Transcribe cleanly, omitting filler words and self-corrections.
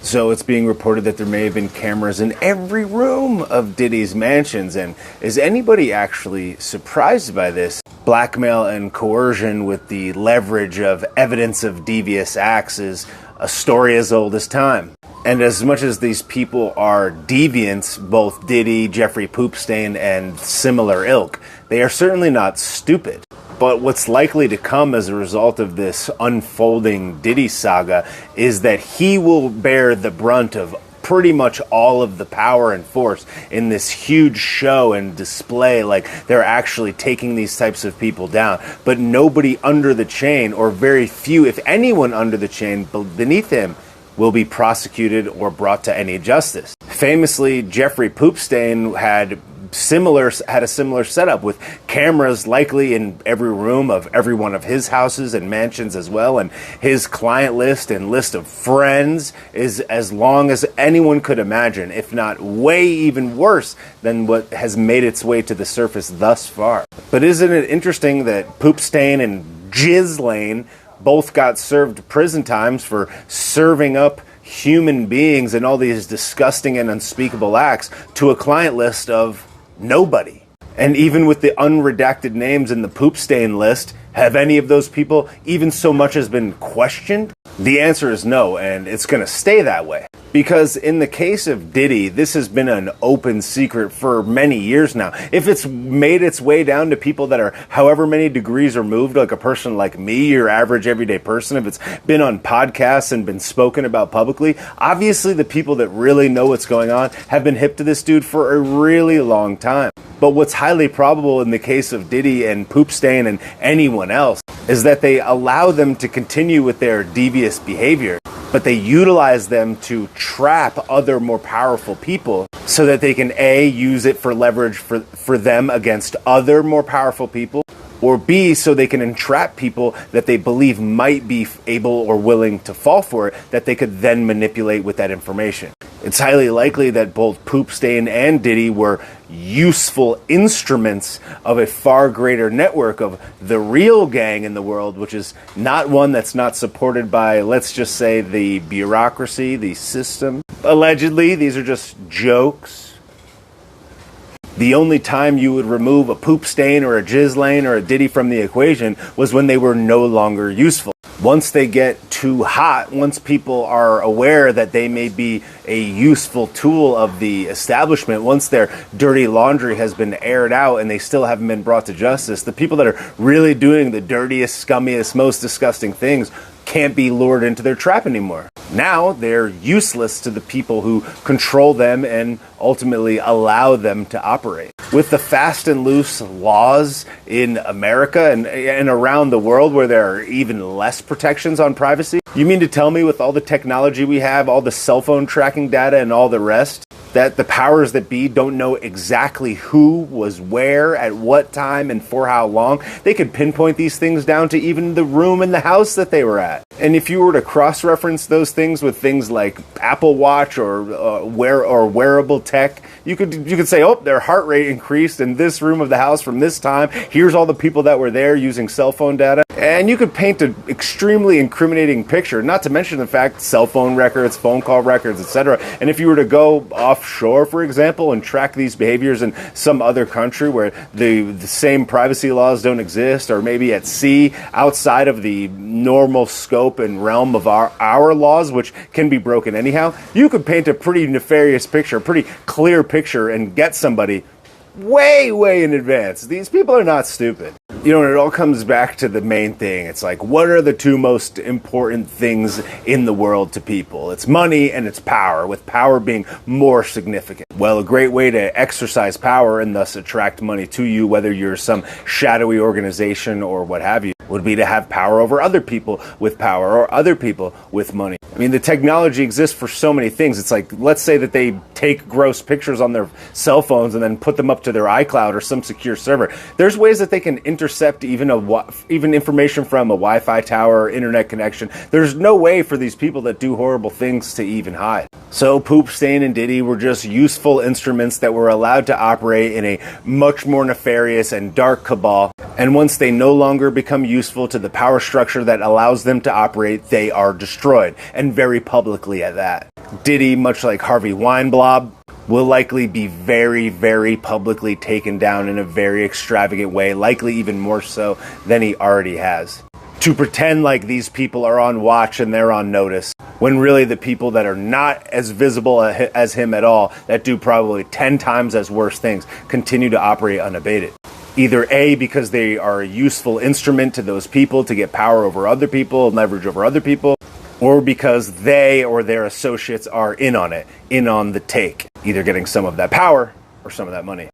So it's being reported that there may have been cameras in every room of Diddy's mansions. And is anybody actually surprised by this? Blackmail and coercion with the leverage of evidence of devious acts is a story as old as time. And as much as these people are deviants, both Diddy, Jeffrey Poopstain, and similar ilk, they are certainly not stupid. But what's likely to come as a result of this unfolding Diddy saga is that he will bear the brunt of pretty much all of the power and force in this huge show and display, like they're actually taking these types of people down. But nobody under the chain, or very few, if anyone under the chain beneath him, will be prosecuted or brought to any justice. Famously, Jeffrey Poopstain had a similar setup with cameras likely in every room of every one of his houses and mansions as well, and his client list and list of friends is as long as anyone could imagine, if not way even worse than what has made its way to the surface thus far. But isn't it interesting that Poopstain and Ghislaine both got served prison times for serving up human beings and all these disgusting and unspeakable acts to a client list of nobody? And even with the unredacted names in the Poopstain list, have any of those people even so much as been questioned? The answer is no, and it's going to stay that way. Because in the case of Diddy, this has been an open secret for many years now. If it's made its way down to people that are however many degrees removed, like a person like me, your average everyday person, if it's been on podcasts and been spoken about publicly, obviously the people that really know what's going on have been hip to this dude for a really long time. But what's highly probable in the case of Diddy and Poopstain and anyone else is that they allow them to continue with their devious behavior, but they utilize them to trap other more powerful people so that they can A, use it for leverage for them against other more powerful people, or B, so they can entrap people that they believe might be able or willing to fall for it, that they could then manipulate with that information. It's highly likely that both Poopstain and Diddy were useful instruments of a far greater network of the real gang in the world, which is not one that's not supported by, let's just say, the bureaucracy, the system. Allegedly, these are just jokes. The only time you would remove a Poopstain or a Ghislaine or a Diddy from the equation was when they were no longer useful. Once they get too hot, once people are aware that they may be a useful tool of the establishment, once their dirty laundry has been aired out and they still haven't been brought to justice, the people that are really doing the dirtiest, scummiest, most disgusting things can't be lured into their trap anymore. Now they're useless to the people who control them and ultimately allow them to operate. With the fast and loose laws in America and around the world where there are even less protections on privacy, you mean to tell me with all the technology we have, all the cell phone tracking data and all the rest, that the powers that be don't know exactly who was where, at what time, and for how long? They could pinpoint these things down to even the room in the house that they were at. And if you were to cross-reference those things with things like Apple Watch or wearable tech, you could say, oh, their heart rate increased in this room of the house from this time. Here's all the people that were there using cell phone data. And you could paint an extremely incriminating picture, not to mention the fact cell phone records, phone call records, etc. And if you were to go offshore, for example, and track these behaviors in some other country where the same privacy laws don't exist, or maybe at sea outside of the normal scope and realm of our laws, which can be broken anyhow, you could paint a pretty nefarious picture, a pretty clear picture, and get somebody way, way in advance. These people are not stupid. You know, and it all comes back to the main thing. It's like, what are the two most important things in the world to people? It's money and it's power, with power being more significant. Well, a great way to exercise power and thus attract money to you, whether you're some shadowy organization or what have you, would be to have power over other people with power or other people with money. I mean, the technology exists for so many things. It's like, let's say that they take gross pictures on their cell phones and then put them up to their iCloud or some secure server. There's ways that they can intercept even information from a Wi-Fi tower or internet connection. There's no way for these people that do horrible things to even hide. So Poopstain and Diddy were just useful instruments that were allowed to operate in a much more nefarious and dark cabal. And once they no longer become useful to the power structure that allows them to operate, they are destroyed, and very publicly at that. Diddy, much like Harvey Weinblob, will likely be very, very publicly taken down in a very extravagant way, likely even more so than he already has. To pretend like these people are on watch and they're on notice, when really the people that are not as visible as him at all, that do probably 10 times as worse things, continue to operate unabated. Either A, because they are a useful instrument to those people to get power over other people and leverage over other people, or because they or their associates are in on it, in on the take, either getting some of that power or some of that money.